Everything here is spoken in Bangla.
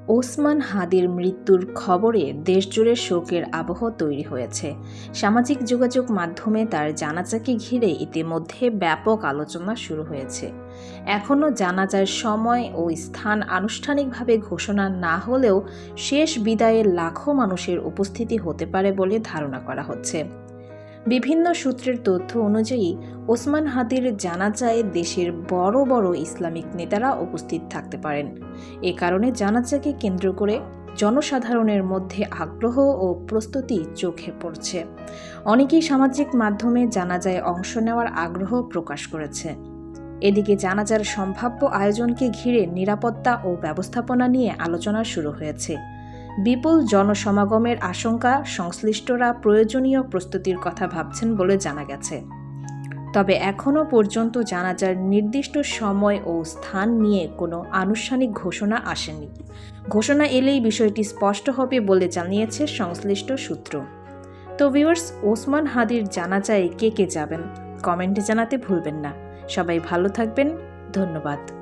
ওসমান হাদির মৃত্যুর খবরে দেশজুড়ে শোকের আবহ তৈরি হয়েছে। সামাজিক যোগাযোগ মাধ্যমে তার জানাজাকে ঘিরে ইতিমধ্যে ব্যাপক আলোচনা শুরু হয়েছে। এখনও জানাজার সময় ও স্থান আনুষ্ঠানিকভাবে ঘোষণা না হলেও শেষ বিদায়ে লাখো মানুষের উপস্থিতি হতে পারে বলে ধারণা করা হচ্ছে। বিভিন্ন সূত্রের তথ্য অনুযায়ী ওসমান হাদির জানাজায় দেশের বড় বড় ইসলামিক নেতারা উপস্থিত থাকতে পারেন। এ কারণে জানাজাকে কেন্দ্র করে জনসাধারণের মধ্যে আগ্রহ ও প্রস্তুতি চোখে পড়ছে। অনেকেই সামাজিক মাধ্যমে জানাজায় অংশ নেওয়ার আগ্রহ প্রকাশ করেছে। এদিকে জানাজার সম্ভাব্য আয়োজনকে ঘিরে নিরাপত্তা ও ব্যবস্থাপনা নিয়ে আলোচনা শুরু হয়েছে। বিপুল জনসমাগমের আশঙ্কা সংশ্লিষ্টরা প্রয়োজনীয় প্রস্তুতির কথা ভাবছেন বলে জানা গেছে। তবে এখনও পর্যন্ত জানাজার নির্দিষ্ট সময় ও স্থান নিয়ে কোনো আনুষ্ঠানিক ঘোষণা আসেনি। ঘোষণা এলেই বিষয়টি স্পষ্ট হবে বলে জানিয়েছে সংশ্লিষ্ট সূত্র। তো ভিউয়ার্স, ওসমান হাদির জানাজায় কে কে যাবেন কমেন্টে জানাতে ভুলবেন না। সবাই ভালো থাকবেন। ধন্যবাদ।